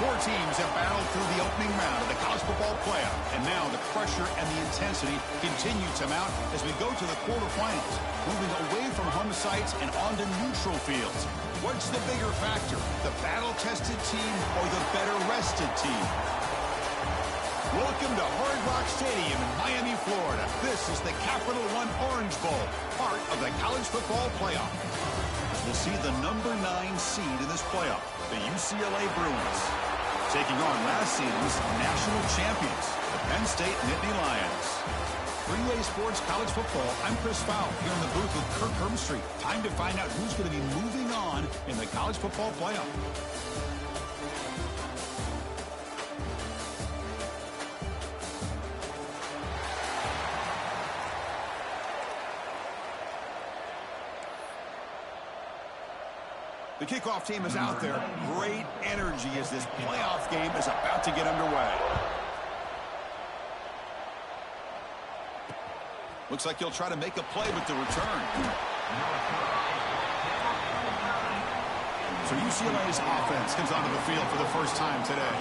Four teams have battled through the opening round of the college football playoff, and now the pressure and the intensity continue to mount as we go to the quarterfinals, moving away from home sites and onto neutral fields. What's the bigger factor, the battle-tested team or the better-rested team? Welcome to Hard Rock Stadium in Miami, Florida. This is the Capital One Orange Bowl, part of the college football playoff. We'll see the number 9 seed in this playoff, the UCLA Bruins, taking on last season's national champions, the Penn State Nittany Lions. Freeway Sports College Football, I'm Chris Fowle, here in the booth with Kirk Herbstreit. Time to find out who's going to be moving on in the college football playoff. The kickoff team is out there. Great energy as this playoff game is about to get underway. Looks like he'll try to make a play with the return. So UCLA's offense comes onto the field for the first time today.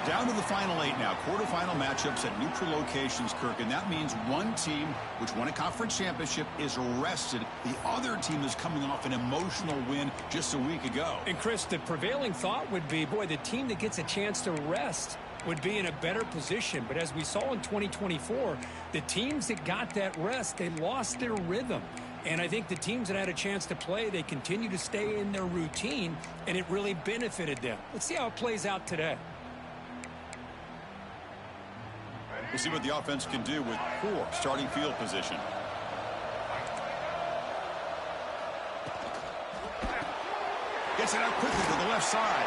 Down to the final 8 now. Quarterfinal matchups at neutral locations, Kirk. And that means one team, which won a conference championship, is rested. The other team is coming off an emotional win just a week ago. And, Chris, the prevailing thought would be, boy, the team that gets a chance to rest would be in a better position. But as we saw in 2024, the teams that got that rest, they lost their rhythm. And I think the teams that had a chance to play, they continue to stay in their routine, and it really benefited them. Let's see how it plays out today. We'll see what the offense can do with poor starting field position. Gets it out quickly to the left side.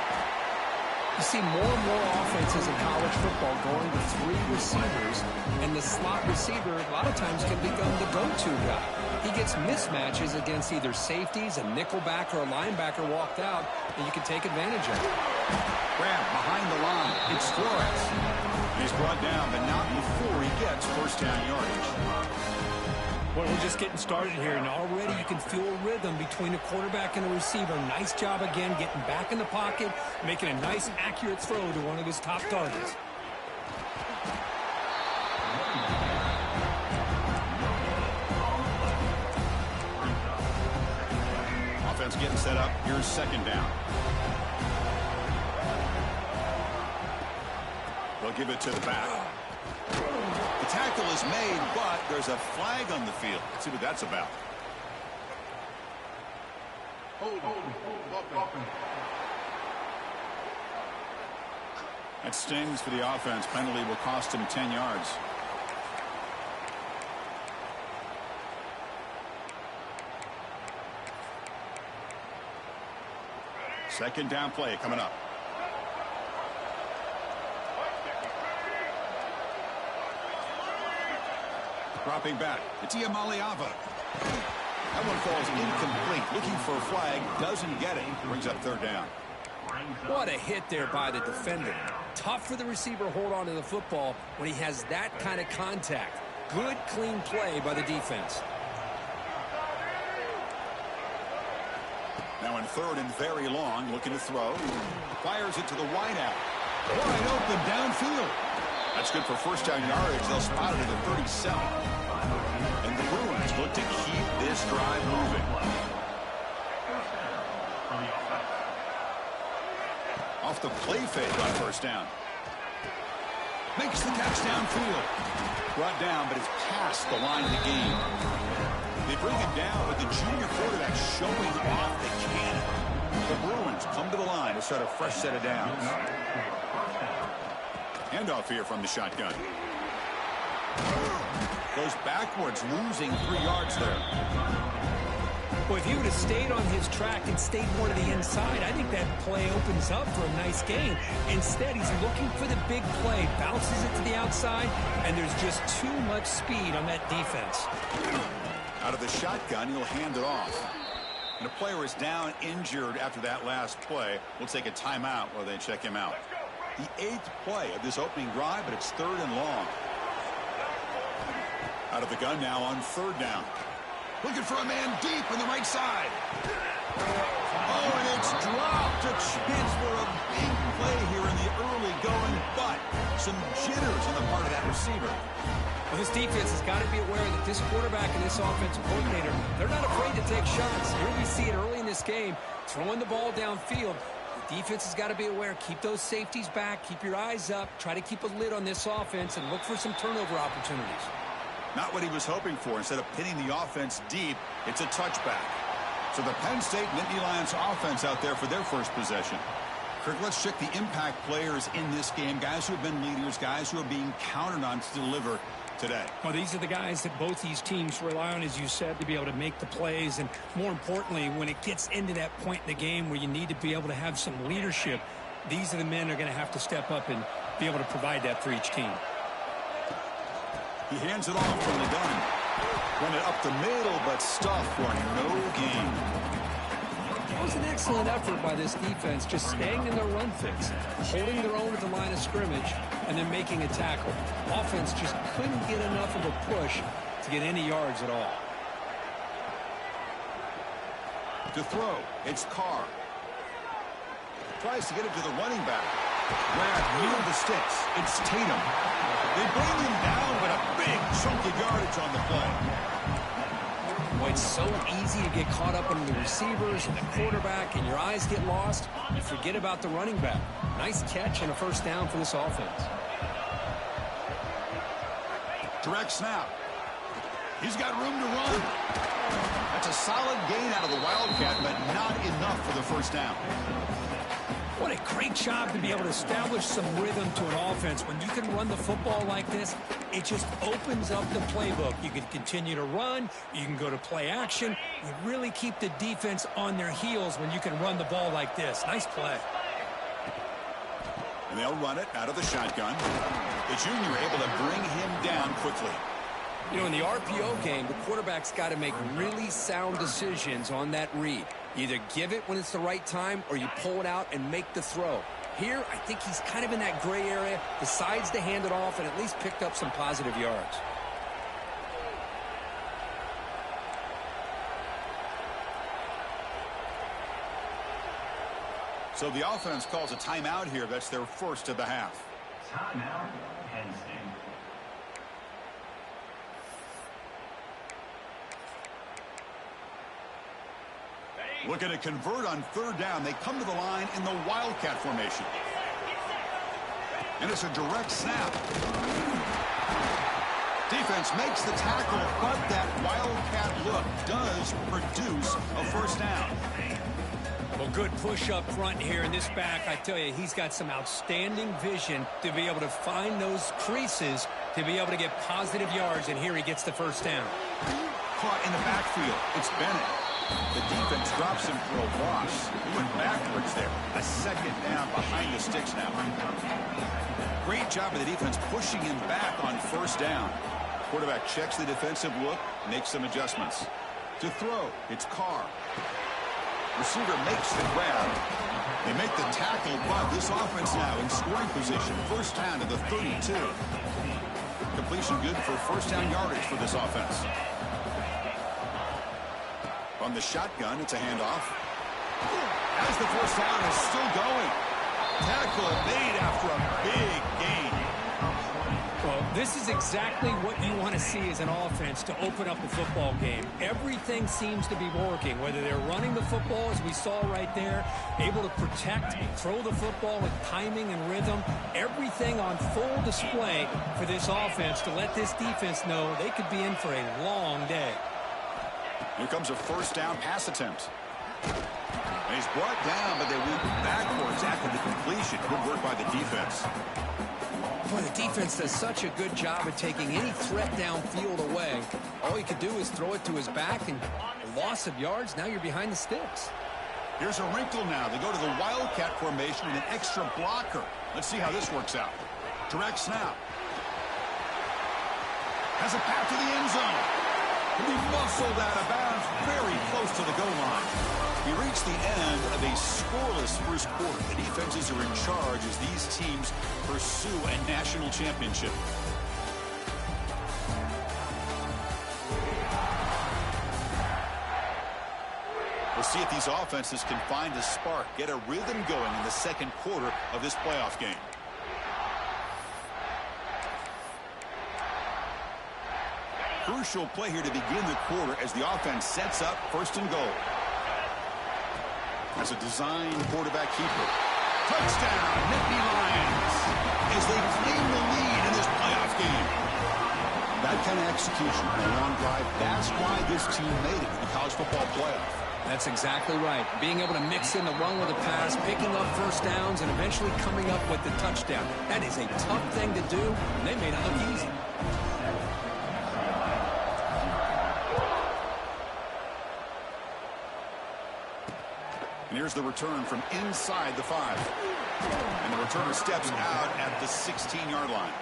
You see more and more offenses in college football going to 3 receivers, and the slot receiver a lot of times can become the go-to guy. He gets mismatches against either safeties, a nickelback, or a linebacker walked out, and you can take advantage of it. Grab behind the line. It's Flores. He's brought down, but not before he gets first down yardage. Well, we're just getting started here, and already you can feel a rhythm between a quarterback and a receiver. Nice job again getting back in the pocket, making a nice, accurate throw to one of his top targets. Offense getting set up. Here's second down. They'll give it to the back. The tackle is made, but there's a flag on the field. Let's see what that's about. That stings for the offense. Penalty will cost him 10 yards. Second down play coming up. Dropping back. It's Iamaleava. That one falls incomplete. Looking for a flag. Doesn't get it. Brings up third down. What a hit there by the defender. Tough for the receiver to hold on to the football when he has that kind of contact. Good, clean play by the defense. Now in third and very long. Looking to throw. Fires it to the wideout. Wide open downfield. That's good for first down yardage. They'll spot it at the 37. And the Bruins look to keep this drive moving. Off the play fake on first down. Makes the catch downfield. Brought down, but it's past the line of the game. They bring it down, but the junior quarterback showing off the cannon. The Bruins come to the line to start a fresh set of downs. Handoff here from the shotgun. Goes backwards, losing 3 yards there. Well, if he would have stayed on his track and stayed more to the inside, I think that play opens up for a nice gain. Instead, he's looking for the big play, bounces it to the outside, and there's just too much speed on that defense. Out of the shotgun, he'll hand it off. And a player is down injured after that last play. We'll take a timeout while they check him out. The 8th play of this opening drive, but it's third and long. Out of the gun now on third down. Looking for a man deep on the right side. Oh, and it's dropped. a chance for a big play here in the early going, but some jitters on the part of that receiver. Well, this defense has got to be aware that this quarterback and this offensive coordinator, they're not afraid to take shots. Here we see it early in this game, throwing the ball downfield. The defense has got to be aware. Keep those safeties back. Keep your eyes up. Try to keep a lid on this offense and look for some turnover opportunities. Not what he was hoping for. Instead of pinning the offense deep, it's a touchback. So the Penn State Nittany Lions offense out there for their first possession. Kirk, let's check the impact players in this game. Guys who have been leaders, guys who are being counted on to deliver today. Well, these are the guys that both these teams rely on, as you said, to be able to make the plays. And more importantly, when it gets into that point in the game where you need to be able to have some leadership, these are the men that are going to have to step up and be able to provide that for each team. He hands it off from the gun. Run it up the middle, but stuffed for no gain. It was an excellent effort by this defense, just staying in their run fix, holding their own at the line of scrimmage, and then making a tackle. Offense just couldn't get enough of a push to get any yards at all. To throw, it's Carr. Tries to get it to the running back. Grab near the sticks. It's Tatum. They bring him down, but a big chunk of yardage on the play. Well, it's so easy to get caught up in the receivers and the quarterback, and your eyes get lost. You forget about the running back. Nice catch and a first down for this offense. Direct snap. He's got room to run. That's a solid gain out of the Wildcat, but not enough for the first down. What a great job to be able to establish some rhythm to an offense. When you can run the football like this, it just opens up the playbook. You can continue to run. You can go to play action. You really keep the defense on their heels when you can run the ball like this. Nice play. And they'll run it out of the shotgun. The junior able to bring him down quickly. You know, in the RPO game, the quarterback's got to make really sound decisions on that read. Either give it when it's the right time or you pull it out and make the throw. Here, I think he's kind of in that gray area, decides to hand it off and at least picked up some positive yards. So the offense calls a timeout here. That's their first of the half. Timeout, Penn State. Looking to convert on third down. They come to the line in the Wildcat formation. And it's a direct snap. Defense makes the tackle, but that Wildcat look does produce a first down. Well, good push up front here in this back. I tell you, he's got some outstanding vision to be able to find those creases to be able to get positive yards, and here he gets the first down. Caught in the backfield. It's Bennett. The defense drops him for a loss. He went backwards there. A second down behind the sticks now. Great job of the defense pushing him back on first down. Quarterback checks the defensive look, makes some adjustments. To throw, it's Carr. Receiver makes the grab. They make the tackle, but this offense now in scoring position. First down to the 32. Completion good for first down yardage for this offense. On the shotgun, it's a handoff. As the first down is still going. Tackle made after a big gain. Well, this is exactly what you want to see as an offense to open up the football game. Everything seems to be working, whether they're running the football, as we saw right there, able to protect, throw the football with timing and rhythm. Everything on full display for this offense to let this defense know they could be in for a long day. Here comes a first down pass attempt. And he's brought down, but they went backwards after the completion. Good work by the defense. Boy, the defense does such a good job of taking any threat downfield away. All he could do is throw it to his back, and a loss of yards, now you're behind the sticks. Here's a wrinkle now. They go to the Wildcat formation with an extra blocker. Let's see how this works out. Direct snap. Has a path to the end zone. He muscled out of bounds very close to the goal line. We reach the end of a scoreless first quarter. The defenses are in charge as these teams pursue a national championship. We'll see if these offenses can find a spark, get a rhythm going in the second quarter of this playoff game. Crucial play here to begin the quarter as the offense sets up first and goal. As a design quarterback keeper. Touchdown, Nittany Lions, as they claim the lead in this playoff game. That kind of execution on a long drive, that's why this team made it in the college football playoff. That's exactly right. Being able to mix in the run with the pass, picking up first downs, and eventually coming up with the touchdown. That is a tough thing to do, and they made it look easy. And here's the return from inside the 5. And the returner steps out at the 16-yard line.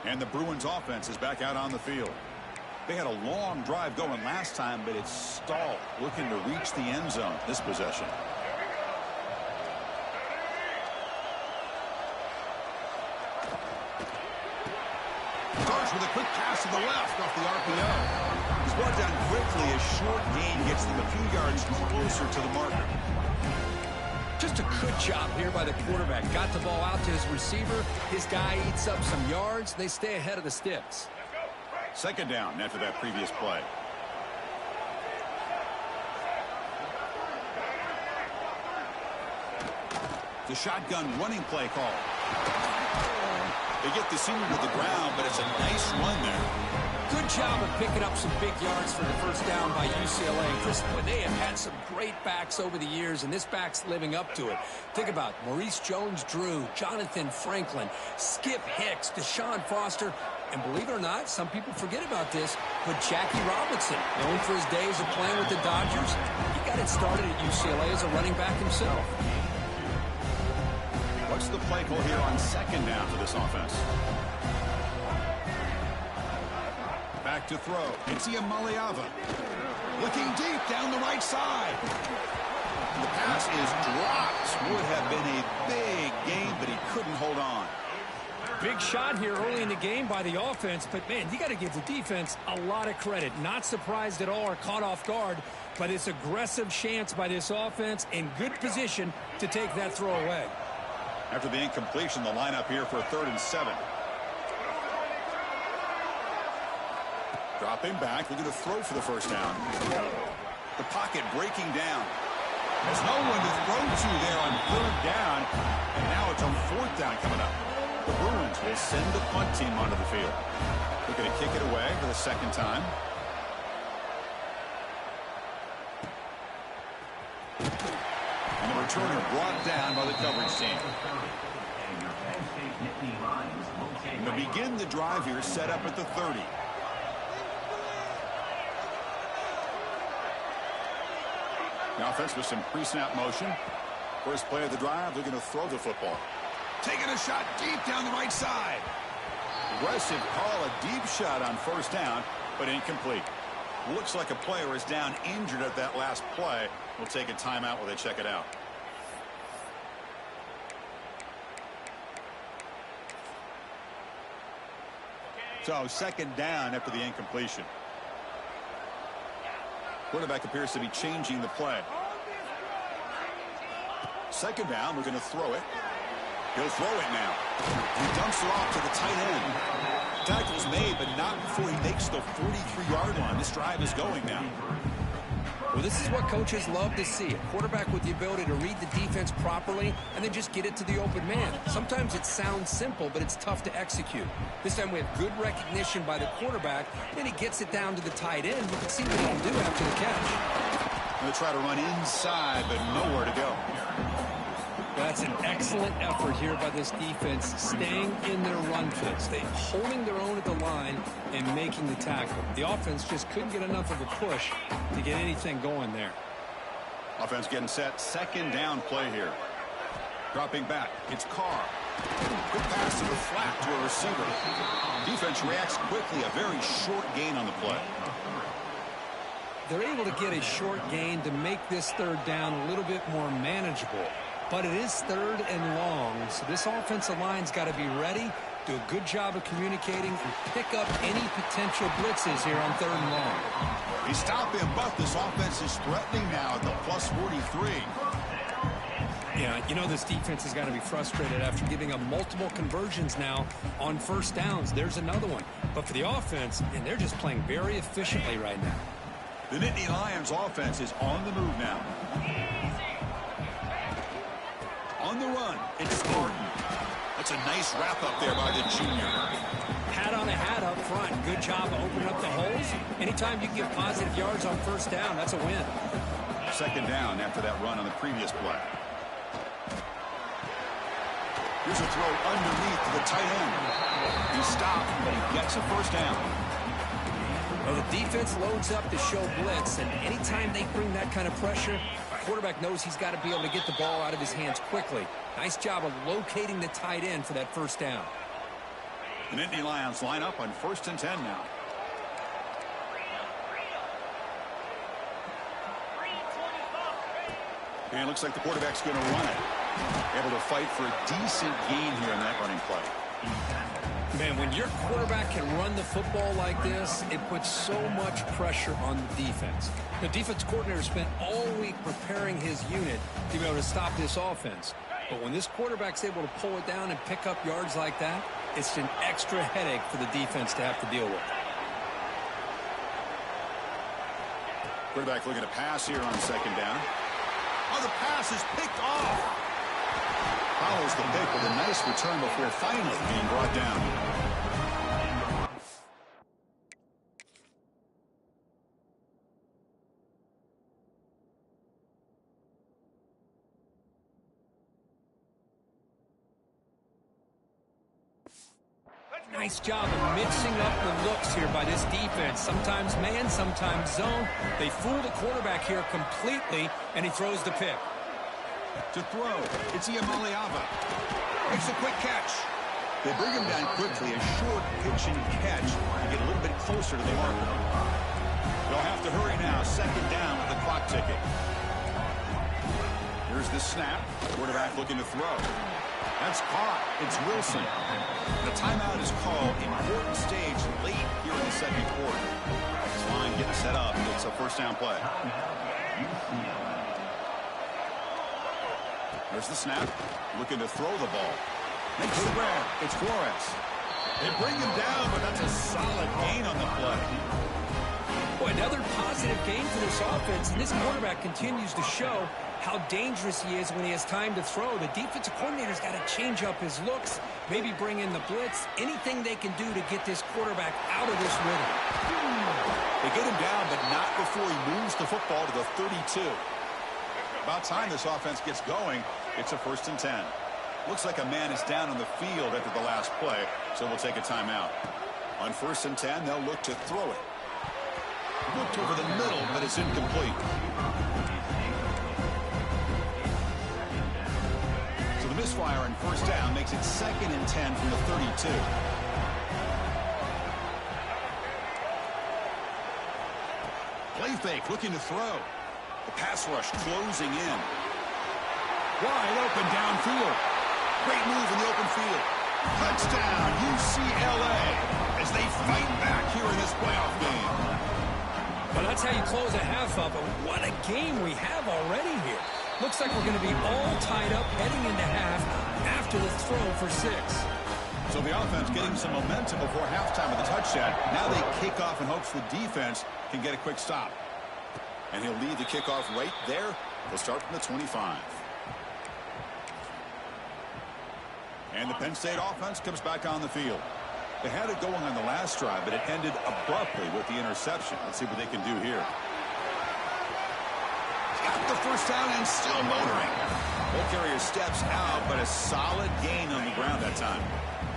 And the Bruins offense is back out on the field. They had a long drive going last time, but it's stalled, looking to reach the end zone this possession. Starts with a quick pass to the left off the RPO. He's brought down quickly. A short gain gets them a few yards closer to the marker. Just a good job here by the quarterback. Got the ball out to his receiver. His guy eats up some yards. They stay ahead of the sticks. Second down after that previous play. The shotgun running play call. They get the senior to the ground, but it's a nice run there. Good job of picking up some big yards for the first down by UCLA. Chris, they have had some great backs over the years, and this back's living up to it. Think about Maurice Jones-Drew, Jonathan Franklin, Skip Hicks, Deshaun Foster, and believe it or not, some people forget about this, but Jackie Robinson, known for his days of playing with the Dodgers, he got it started at UCLA as a running back himself. What's the play call here on second down for this offense? Back to throw. It's Maliava. Looking deep down the right side. And the pass is dropped. Would have been a big gain, but he couldn't hold on. Big shot here early in the game by the offense, but, man, you got to give the defense a lot of credit. Not surprised at all or caught off guard, but it's aggressive chance by this offense in good position to take that throw away. After the incompletion, the lineup here for 3rd and 7. Dropping back, looking to throw for the first down. The pocket breaking down. There's no one to throw to there on 3rd down, and now it's on 4th down coming up. The Bruins will send the punt team onto the field. Looking to kick it away for the second time. And the returner brought down by the coverage team. And to begin the drive here, set up at the 30. The offense with some pre-snap motion. First play of the drive, looking to throw the football. Taking a shot deep down the right side. Aggressive call, a deep shot on first down, but incomplete. Looks like a player is down injured at that last play. We'll take a timeout while they check it out. So second down after the incompletion. Quarterback appears to be changing the play. Second down, we're going to throw it. He'll throw it now. He dumps it off to the tight end. Tackle's made, but not before he makes the 43-yard line. This drive is going now. Well, this is what coaches love to see. A quarterback with the ability to read the defense properly and then just get it to the open man. Sometimes it sounds simple, but it's tough to execute. This time we have good recognition by the quarterback, and he gets it down to the tight end. You can see what he can do after the catch. Going to try to run inside, but nowhere to go. That's an excellent effort here by this defense, staying in their run fits. They holding their own at the line and making the tackle. The offense just couldn't get enough of a push to get anything going there. Offense getting set. Second down play here. Dropping back. It's Carr. Quick pass to the flat to a receiver. Defense reacts quickly. A very short gain on the play. They're able to get a short gain to make this third down a little bit more manageable. But it is 3rd and long, so this offensive line's got to be ready do a good job of communicating and pick up any potential blitzes here on 3rd and long. He stopped him, but this offense is threatening now at the plus 43. Yeah, you know this defense has got to be frustrated after giving up multiple conversions now on 1st downs. There's another one. But for the offense, and they're just playing very efficiently right now. The Nittany Lions offense is on the move now. On the run, it's Thornton. That's a nice wrap up there by the junior. Hat on a hat up front. Good job of opening up the holes. Anytime you can get positive yards on 1st down, that's a win. 2nd down after that run on the previous play. Here's a throw underneath to the tight end. He stopped, but he gets a 1st down. Well, the defense loads up to show blitz, and anytime they bring that kind of pressure, the quarterback knows he's got to be able to get the ball out of his hands quickly. Nice job of locating the tight end for that 1st down. The Nittany Lions line up on 1st and 10 now. And it looks like the quarterback's going to run it. Able to fight for a decent gain here in that running play. Man, when your quarterback can run the football like this, it puts so much pressure on the defense. The defense coordinator spent all week preparing his unit to be able to stop this offense. But when this quarterback's able to pull it down and pick up yards like that, it's an extra headache for the defense to have to deal with. Quarterback looking to pass here on 2nd down. Oh, the pass is picked off. Follows the pick with a nice return before finally being brought down. Nice job of mixing up the looks here by this defense. Sometimes man, sometimes zone. They fool the quarterback here completely, and he throws the pick. To throw, it's Iamaleava. Makes a quick catch. They bring him down quickly, a short pitch and catch to get a little bit closer to the marker. They'll have to hurry now, 2nd down with the clock ticking. Here's the snap. Quarterback looking to throw. That's caught. It's Wilson. The timeout is called. Important stage late here in the 2nd quarter. This line getting set up. It's a 1st down play. There's the snap. Looking to throw the ball. Makes the grab. It's Flores. They bring him down, but that's a solid gain on the play. Boy, another positive gain for this offense, and this quarterback continues to show how dangerous he is when he has time to throw. The defensive coordinator's got to change up his looks, maybe bring in the blitz, anything they can do to get this quarterback out of this rhythm. They get him down, but not before he moves the football to the 32. About time this offense gets going. It's a 1st and 10. Looks like a man is down on the field after the last play, so we'll take a timeout. On 1st and 10, they'll look to throw it. Looked over the middle, but it's incomplete. So the misfire on 1st down makes it 2nd and 10 from the 32. Play fake, looking to throw. The pass rush closing in. Wide open downfield. Great move in the open field. Touchdown, UCLA, as they fight back here in this playoff game. Well, that's how you close a half up, but what a game we have already here. Looks like we're going to be all tied up heading into half after the throw for 6. So the offense getting some momentum before halftime with a touchdown. Now they kick off in hopes the defense can get a quick stop. And he'll lead the kickoff right there. He'll start from the 25. And the Penn State offense comes back on the field. They had it going on the last drive, but it ended abruptly with the interception. Let's see what they can do here. Got the 1st down and still motoring. Ball carrier steps out, but a solid gain on the ground that time.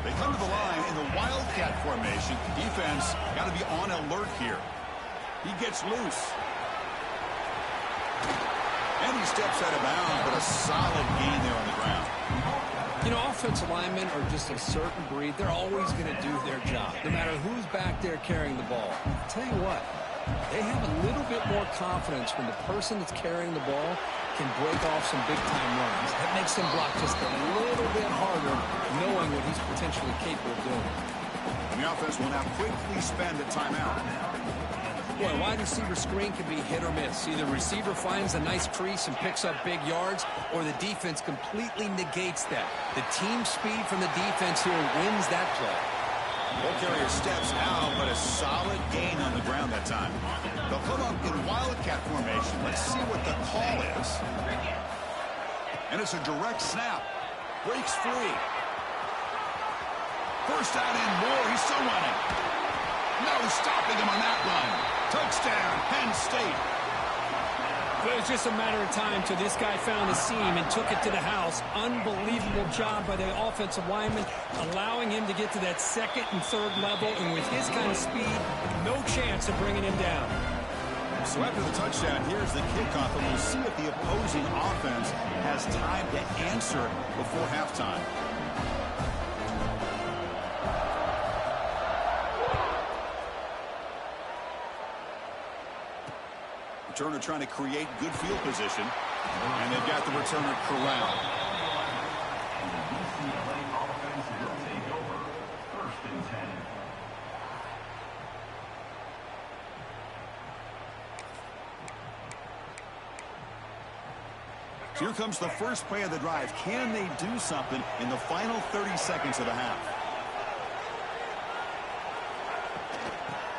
They come to the line in the Wildcat formation. Defense got to be on alert here. He gets loose. And he steps out of bounds, but a solid gain there on the ground. You know, offensive linemen are just a certain breed. They're always going to do their job, no matter who's back there carrying the ball. I'll tell you what, They have a little bit more confidence when the person that's carrying the ball can break off some big-time runs. That makes him block just a little bit harder, knowing what he's potentially capable of doing. And the offense will now quickly spend a timeout. Boy, a wide receiver screen can be hit or miss. Either the receiver finds a nice crease and picks up big yards, or the defense completely negates that. The team speed from the defense here wins that play. Ball carrier steps out, but a solid gain on the ground that time. They'll come up in wildcat formation. Let's see what the call is. And it's a direct snap. Breaks free. First down and more. He's still running. No stopping him on that run. Touchdown, Penn State. Well, it was just a matter of time till this guy found a seam and took it to the house. Unbelievable job by the offensive lineman, allowing him to get to that second and third level. And with his kind of speed, no chance of bringing him down. So after the touchdown, here's the kickoff, and we'll see if the opposing offense has time to answer before halftime. Returner trying to create good field position. And they've got the returner corralled. Here comes the first play of the drive. Can they do something in the final 30 seconds of the half?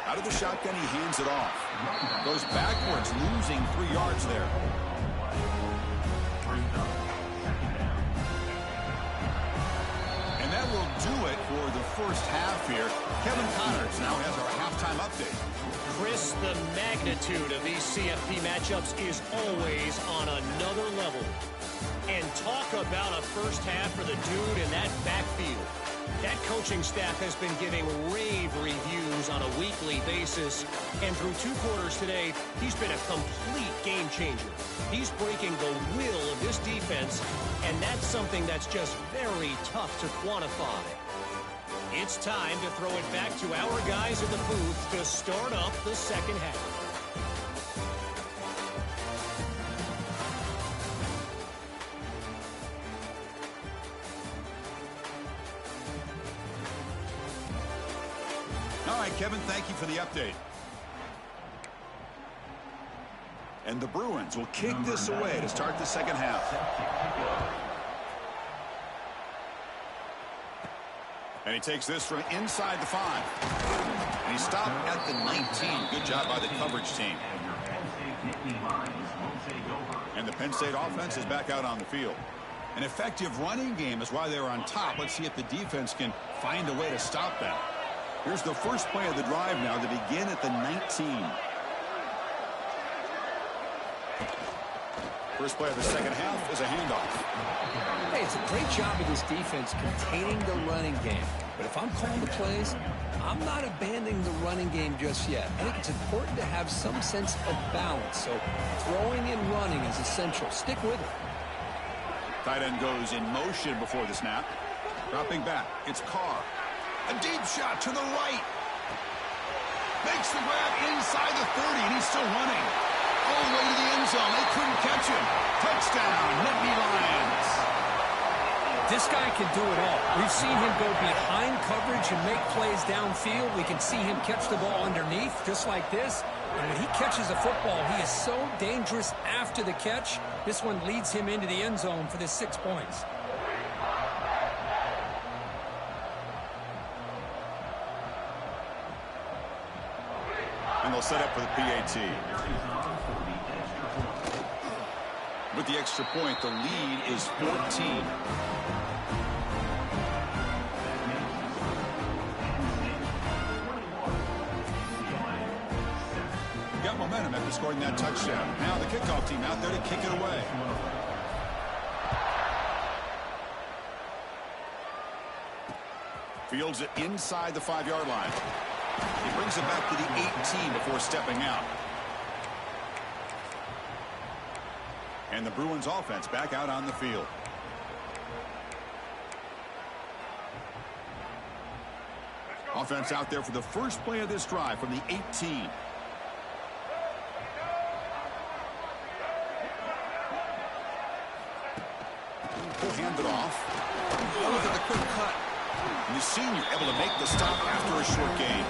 Out of the shotgun, he hands it off. Goes backwards, losing 3 yards there. And that will do it for the first half here. Kevin Connors now has our halftime update. Chris, the magnitude of these CFP matchups is always on another level. And talk about a first half for the dude in that backfield. That coaching staff has been giving rave reviews on a weekly basis. And through 2 quarters today, he's been a complete game changer. He's breaking the will of this defense, and that's something that's just very tough to quantify. It's time to throw it back to our guys in the booth to start up the second half. All right, Kevin, thank you for the update. And the Bruins will kick this away to start the second half. And he takes this from inside the 5. And he stopped at the 19. Good job by the coverage team. And the Penn State offense is back out on the field. An effective running game is why they were on top. Let's see if the defense can find a way to stop that. Here's the first play of the drive now to begin at the 19. First play of the second half is a handoff. Hey, it's a great job of this defense containing the running game. But if I'm calling the plays, I'm not abandoning the running game just yet. I think it's important to have some sense of balance. So throwing and running is essential. Stick with it. Tight end goes in motion before the snap. Dropping back. It's Carr. A deep shot to the right. Makes the grab inside the 30, and he's still running. All the way to the end zone. They couldn't catch him. Touchdown, Nittany Lions. This guy can do it all. We've seen him go behind coverage and make plays downfield. We can see him catch the ball underneath, just like this. And when he catches a football, he is so dangerous after the catch. This one leads him into the end zone for the 6 points. And they'll set up for the PAT. With the extra point, the lead is 14. Got momentum after scoring that touchdown. Now the kickoff team out there to kick it away. Fields it inside the 5-yard line. He brings it back to the 18 before stepping out. And the Bruins offense back out on the field. Offense out there for the first play of this drive from the 18. He'll hand it off. Oh, look at the quick cut. And the senior able to make the stop after a short gain.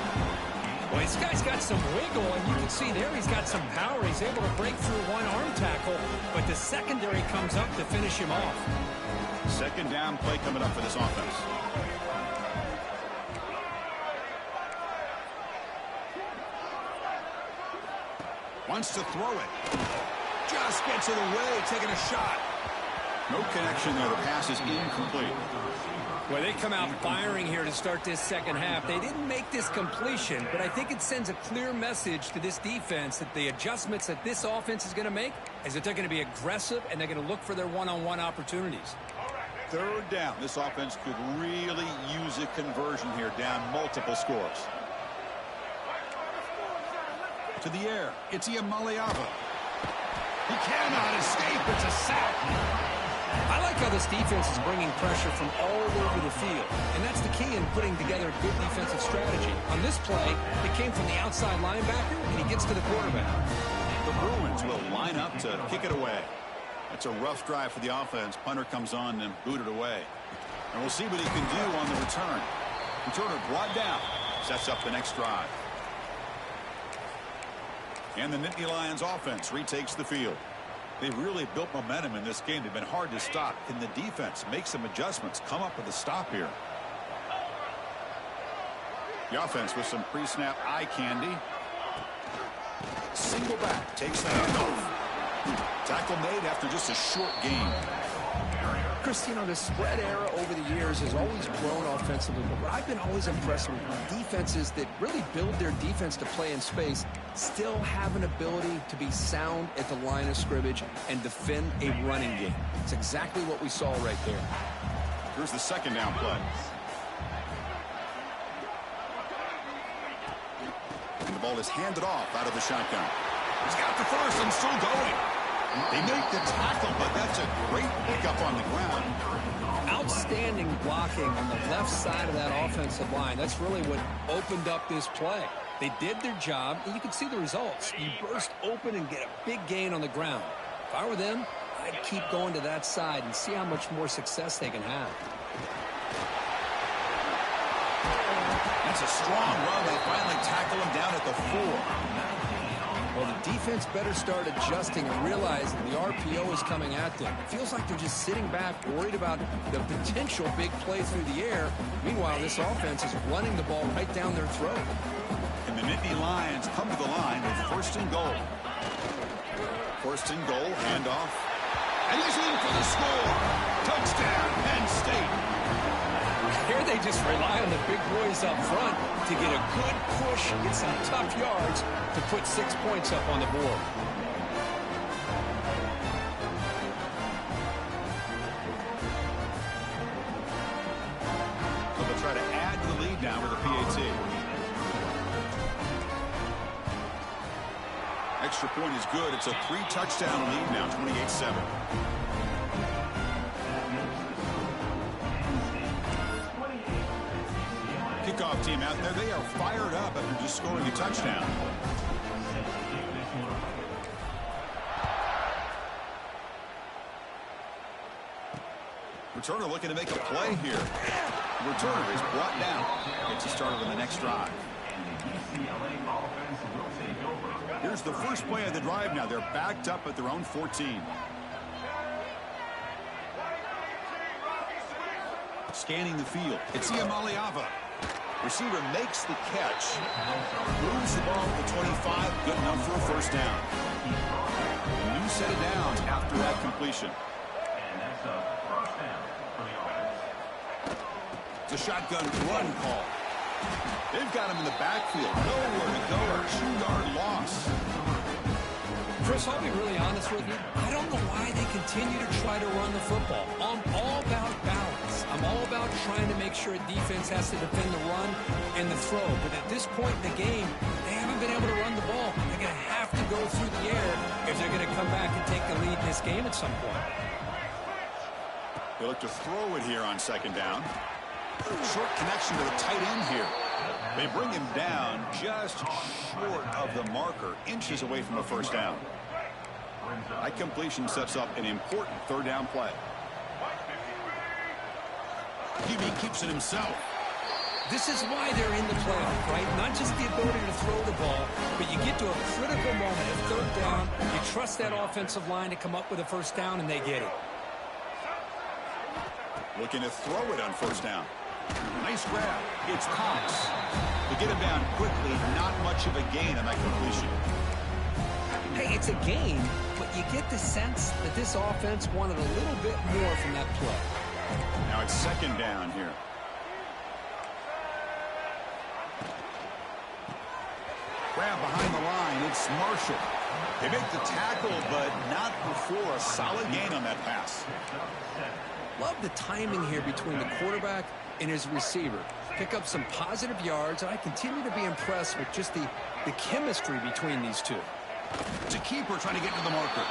Well, this guy's got some wiggle, and you can see there he's got some power. He's able to break through one arm tackle, but the secondary comes up to finish him off. Second down play coming up for this offense. Wants to throw it. Just gets it away, taking a shot. No connection there. The pass is incomplete. Well, they come out firing here to start this second half. They didn't make this completion, but I think it sends a clear message to this defense that the adjustments that this offense is going to make is that they're going to be aggressive and they're going to look for their one-on-one opportunities. Third down. This offense could really use a conversion here, down multiple scores. To the air. It's Iamaleava. He cannot escape. It's a sack. I like how this defense is bringing pressure from all over the field, and that's the key in putting together a good defensive strategy. On this play, it came from the outside linebacker, and he gets to the quarterback. The Bruins will line up to kick it away. That's a rough drive for the offense. Punter comes on and booted away. And we'll see what he can do on the return. Returner brought down. Sets up the next drive. And the Nittany Lions offense retakes the field. They've really built momentum in this game. They've been hard to stop. Can the defense make some adjustments, come up with a stop here? The offense with some pre-snap eye candy. Single back, takes the handoff. Tackle made after just a short gain. Chris, you know, the spread era over the years has always grown offensively, but what I've been always impressed with defenses that really build their defense to play in space still have an ability to be sound at the line of scrimmage and defend a running game. It's exactly what we saw right there. Here's the second down play. And the ball is handed off out of the shotgun. He's got the first and still going. They make the tackle, but that's a great pickup on the ground. Outstanding blocking on the left side of that offensive line. That's really what opened up this play. They did their job, and you can see the results. You burst open and get a big gain on the ground. If I were them, I'd keep going to that side and see how much more success they can have. That's a strong run. They finally tackle him down at the 4. Well, the defense better start adjusting and realize that the RPO is coming at them. It feels like they're just sitting back, worried about the potential big play through the air. Meanwhile, this offense is running the ball right down their throat. And the Nittany Lions come to the line with first and goal. First and goal, handoff. And he's in for the score. Touchdown, Penn State. Here they just rely on the big boys up front to get a good push, get some tough yards to put 6 points up on the board. So they'll try to add to the lead now with a PAT. Extra point is good. It's a 3-touchdown lead now, 28-7. Kickoff team out there. They are fired up after just scoring a touchdown. Returner looking to make a play here. Returner is brought down. Gets you started on the next drive. Here's the first play of the drive now. They're backed up at their own 14. Scanning the field. It's Iamaleava. Receiver makes the catch. Moves the ball to the 25. Good enough for a first down. New set of downs after that completion. It's a shotgun run call. They've got him in the backfield. Nowhere to go. A 2-yard loss. Chris, I'll be really honest with you. I don't know why they continue to try to run the football. I'm all about balance. I'm all about trying to make sure a defense has to defend the run and the throw. But at this point in the game, they haven't been able to run the ball. They're going to have to go through the air if they're going to come back and take the lead in this game at some point. They look to throw it here on second down. Short connection to the tight end here. They bring him down just short of the marker, inches away from a first down. That completion sets up an important third down play. QB keeps it himself. This is why they're in the playoff, right? Not just the ability to throw the ball, but you get to a critical moment at third down. You trust that offensive line to come up with a first down, and they get it. Looking to throw it on first down. Nice grab. It's Cox. To get him down quickly, not much of a gain on that completion. Hey, it's a gain, but you get the sense that this offense wanted a little bit more from that play. Now it's second down here. Grab behind the line. It's Marshall. They make the tackle, but not before a solid gain on that pass. Love the timing here between the quarterback and his receiver. Pick up some positive yards, and I continue to be impressed with just the chemistry between these two. It's a keeper trying to get to the marker.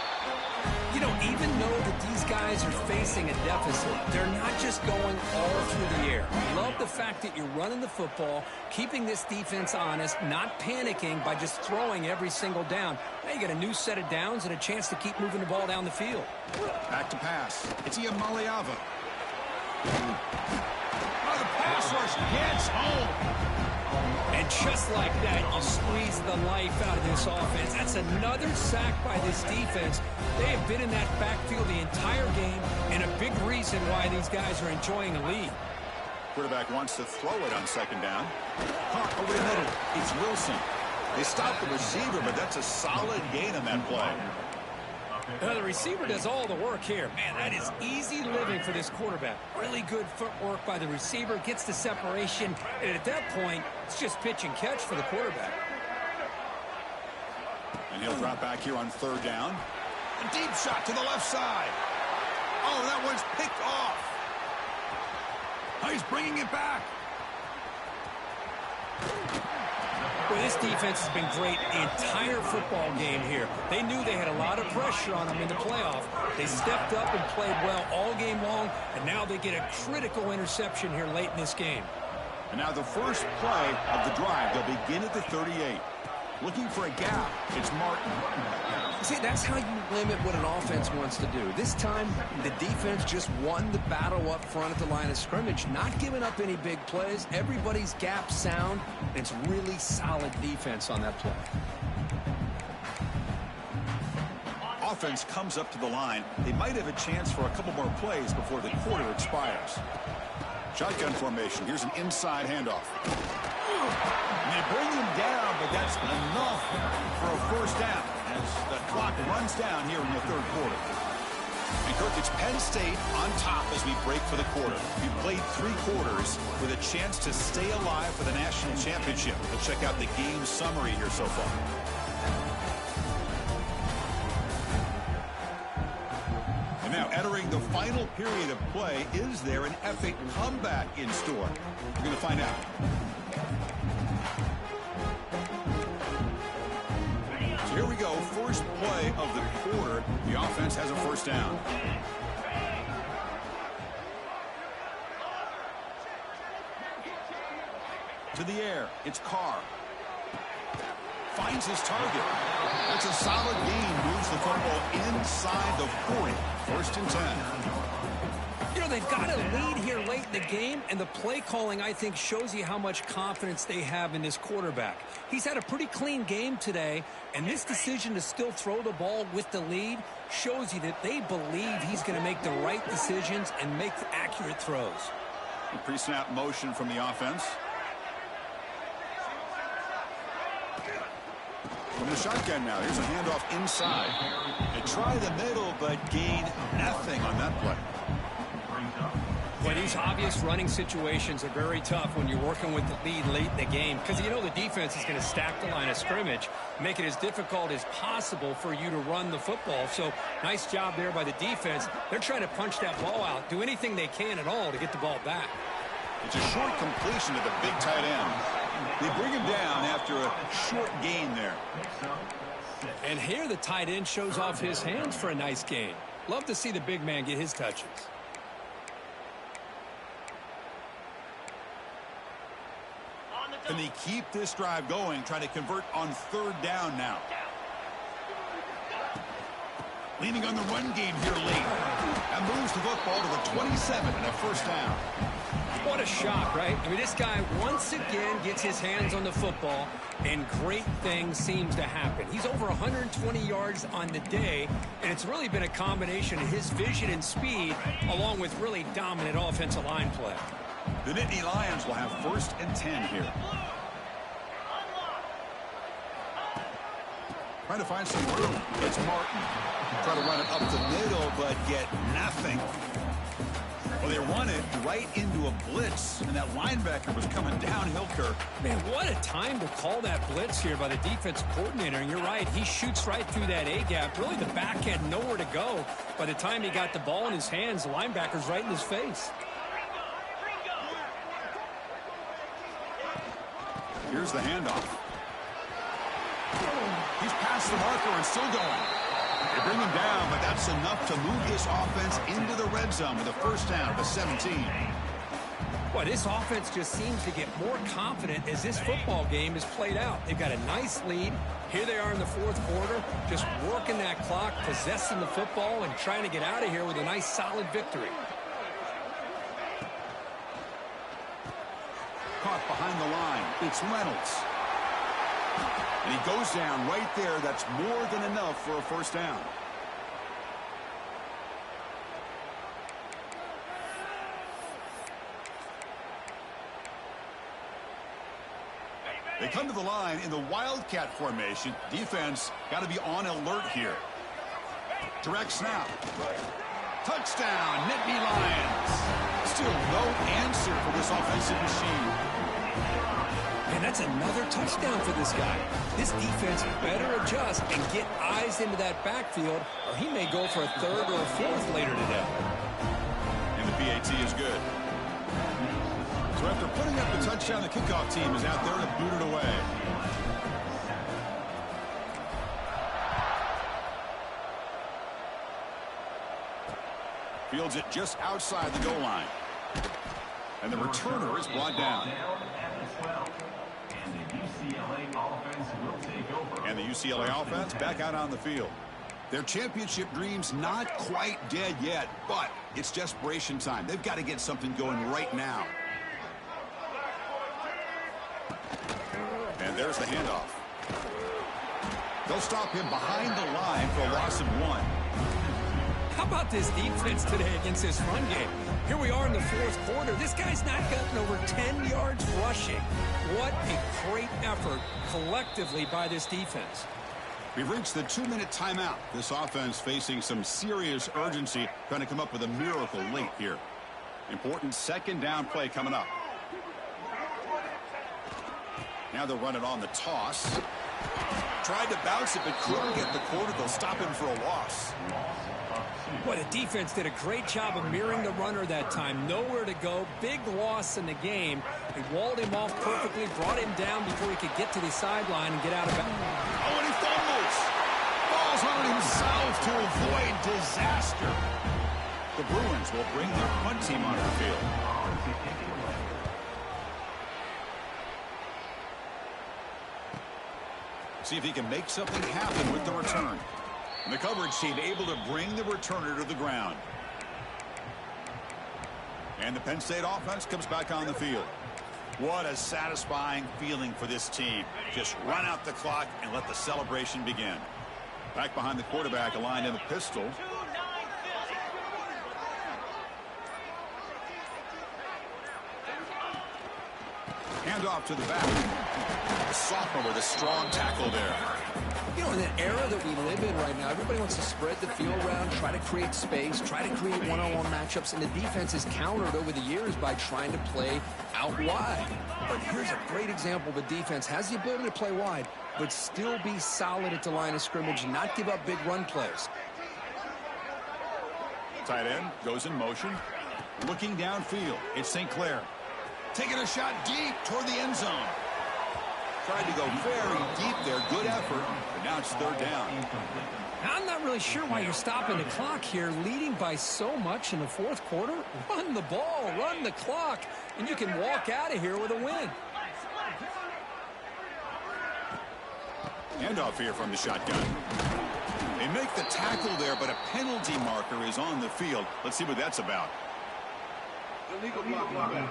You know, even though that these guys are facing a deficit, they're not just going all through the air. Love the fact that you're running the football, keeping this defense honest, not panicking by just throwing every single down. Now you got a new set of downs and a chance to keep moving the ball down the field. Back to pass. It's Iamaleava. Oh, the pass rush gets home. And just like that, you squeeze the life out of this offense. That's another sack by this defense. They have been in that backfield the entire game, and a big reason why these guys are enjoying a lead. Quarterback wants to throw it on second down. Caught over the middle. It's Wilson. They stop the receiver, but that's a solid gain on that play. The receiver does all the work here. Man, that is easy living for this quarterback. Really good footwork by the receiver, gets the separation, and at that point, it's just pitch and catch for the quarterback. And he'll drop back here on third down. A deep shot to the left side. Oh, that one's picked off. Oh, he's bringing it back. Well, this defense has been great the entire football game here. They knew they had a lot of pressure on them in the playoff. They stepped up and played well all game long, and now they get a critical interception here late in this game. And now the first play of the drive. They'll begin at the 38. Looking for a gap. It's Martin. See, that's how you limit what an offense wants to do. This time, the defense just won the battle up front at the line of scrimmage, not giving up any big plays. Everybody's gap sound, and it's really solid defense on that play. Offense comes up to the line. They might have a chance for a couple more plays before the quarter expires. Shotgun formation. Here's an inside handoff. And they bring him down, but that's enough for a first down as the clock runs down here in the third quarter. And Kirk, it's Penn State on top as we break for the quarter. We played 3 quarters with a chance to stay alive for the national championship. Let's check out the game summary here so far. And now entering the final period of play, is there an epic comeback in store? We're going to find out. Here we go, first play of the quarter. The offense has a first down. To the air, it's Carr. Finds his target. It's a solid gain, moves the football inside the 40. First and 10. You know, they've got a lead here late in the game, and the play calling, I think, shows you how much confidence they have in this quarterback. He's had a pretty clean game today, and this decision to still throw the ball with the lead shows you that they believe he's going to make the right decisions and make accurate throws. Pre-snap motion from the offense. From the shotgun now, here's a handoff inside. They try the middle, but gain nothing on that play. Well, these obvious running situations are very tough when you're working with the lead late in the game because you know the defense is going to stack the line of scrimmage, make it as difficult as possible for you to run the football. So nice job there by the defense. They're trying to punch that ball out, do anything they can at all to get the ball back. It's a short completion to the big tight end. They bring him down after a short gain there. And here the tight end shows off his hands for a nice gain. Love to see the big man get his touches. Can they keep this drive going, trying to convert on third down now? Leaning on the run game here late. And moves the football to the 27 and a first down. What a shot, right? I mean, this guy once again gets his hands on the football, and great things seems to happen. He's over 120 yards on the day, and it's really been a combination of his vision and speed, along with really dominant offensive line play. The Nittany Lions will have 1st and 10 here. Trying to find some room. It's Martin. Try to run it up the middle, but get nothing. Well, they run it right into a blitz, and that linebacker was coming downhill, Kirk. Man, what a time to call that blitz here by the defensive coordinator. And you're right, he shoots right through that A-gap. Really, the back had nowhere to go. By the time he got the ball in his hands, the linebacker's right in his face. Here's the handoff. He's past the marker and still going. They bring him down, but that's enough to move this offense into the red zone with a 1st down at the 17. Well, this offense just seems to get more confident as this football game is played out. They've got a nice lead. Here they are in the 4th quarter, just working that clock, possessing the football, and trying to get out of here with a nice, solid victory. Caught behind the line. It's Reynolds. And he goes down right there. That's more than enough for a 1st down. They come to the line in the Wildcat formation. Defense got to be on alert here. Direct snap. Touchdown, Nittany Lions. Still no answer for this offensive machine. And that's another touchdown for this guy. This defense better adjust and get eyes into that backfield, or he may go for a 3rd or a 4th later today. And the PAT is good. So after putting up the touchdown, the kickoff team is out there to boot it away. Fields it just outside the goal line. And the returner is brought down. And the UCLA offense back out on the field. Their championship dreams not quite dead yet, but it's desperation time. They've got to get something going right now. And there's the handoff. They'll stop him behind the line for a loss of 1. How about this defense today against this run game? Here we are in the 4th quarter. This guy's not gotten over 10 yards rushing. What a great effort collectively by this defense. We've reached the 2-minute timeout. This offense facing some serious urgency, trying to come up with a miracle late here. Important 2nd down play coming up. Now they'll run it on the toss. Tried to bounce it, but couldn't get the quarter. They'll stop him for a loss. Boy, the defense did a great job of mirroring the runner that time. Nowhere to go. Big loss in the game. They walled him off perfectly, brought him down before he could get to the sideline and get out of bounds. Oh, and he fumbles. Falls on himself to avoid disaster. The Bruins will bring their punt team onto the field. See if he can make something happen with the return. And the coverage team able to bring the returner to the ground. And the Penn State offense comes back on the field. What a satisfying feeling for this team. Just run out the clock and let the celebration begin. Back behind the quarterback, aligned in the pistol. Hand off to the back. The sophomore with a strong tackle there. You know, in that era that we live in right now, everybody wants to spread the field around, try to create space, try to create one-on-one matchups, and the defense is countered over the years by trying to play out wide. But here's a great example of a defense has the ability to play wide, but still be solid at the line of scrimmage and not give up big run plays. Tight end goes in motion. Looking downfield. It's St. Clair. Taking a shot deep toward the end zone. Tried to go very deep there. Good effort. But now it's 3rd down. I'm not really sure why you're stopping the clock here, leading by so much in the 4th quarter. Run the ball, run the clock, and you can walk out of here with a win. Handoff here from the shotgun. They make the tackle there, but a penalty marker is on the field. Let's see what that's about. Illegal blocking.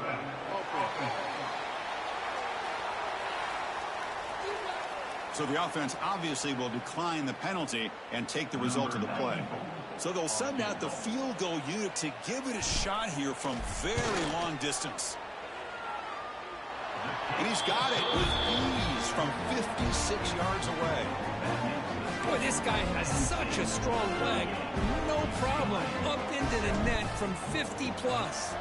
So the offense obviously will decline the penalty and take the result of the play. So they'll send out the field goal unit to give it a shot here from very long distance. And he's got it with ease from 56 yards away. Boy, this guy has such a strong leg. No problem. Up into the net from 50 plus.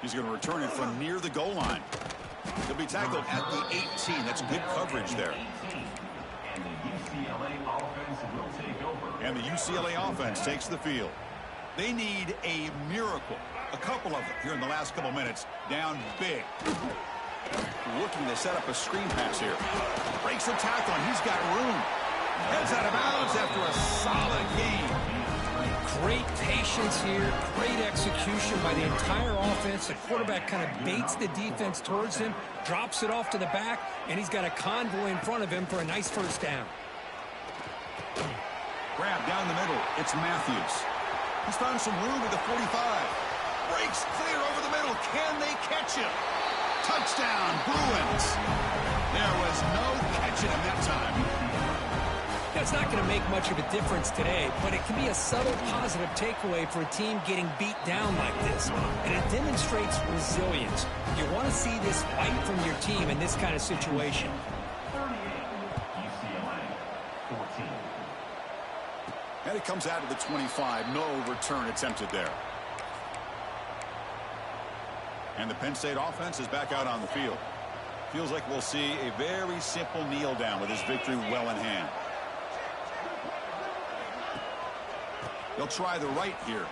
He's going to return it from near the goal line. He'll be tackled at the 18. That's good coverage there. And the UCLA offense takes the field. They need a miracle. A couple of them here in the last couple minutes. Down big. Looking to set up a screen pass here. Breaks the tackle, and he's got room. Heads out of bounds after a solid game. Great patience here. Great execution by the entire offense. The quarterback kind of baits the defense towards him, drops it off to the back, and he's got a convoy in front of him for a nice first down. Grab down the middle. It's Matthews. He's found some room at the 45. Breaks clear over the middle. Can they catch him? Touchdown, Bruins. There was no catching him that time. It's not going to make much of a difference today, but it can be a subtle positive takeaway for a team getting beat down like this. And it demonstrates resilience. You want to see this fight from your team in this kind of situation. 38, UCLA, 14. And it comes out of the 25. No return attempted there. And the Penn State offense is back out on the field. Feels like we'll see a very simple kneel down with his victory well in hand. They'll try the right here.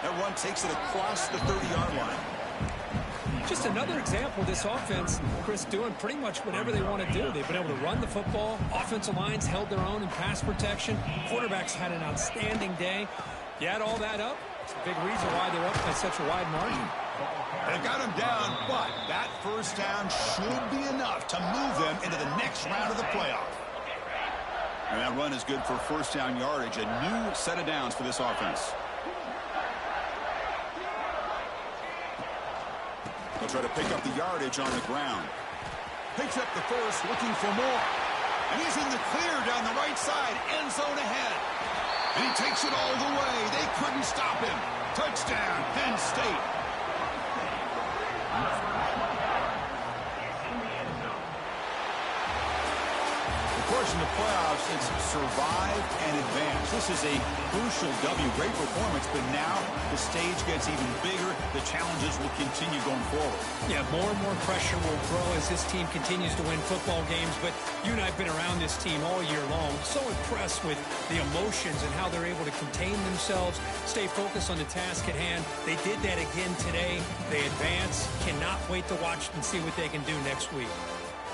That run takes it across the 30-yard line. Just another example of this offense, Chris, doing pretty much whatever they want to do. They've been able to run the football. Offensive lines held their own in pass protection. Quarterbacks had an outstanding day. You add all that up, it's a big reason why they're up by such a wide margin. They got him down, but that first down should be enough to move them into the next round of the playoff. And that run is good for first down yardage, a new set of downs for this offense. They'll try to pick up the yardage on the ground. Picks up the first, looking for more. And he's in the clear down the right side, end zone ahead. And he takes it all the way. They couldn't stop him. Touchdown, Penn State. Of course, in the playoffs, it's survive and advance. This is a crucial W. Great performance, but now the stage gets even bigger. The challenges will continue going forward. Yeah, more and more pressure will grow as this team continues to win football games. But you and I have been around this team all year long. So impressed with the emotions and how they're able to contain themselves, stay focused on the task at hand. They did that again today. They advance. Cannot wait to watch and see what they can do next week.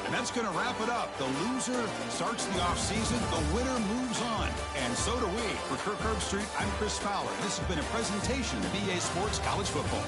And that's going to wrap it up. The loser starts the offseason. The winner moves on. And so do we. For Kirk Herbstreit, I'm Chris Fowler. This has been a presentation of EA Sports College Football.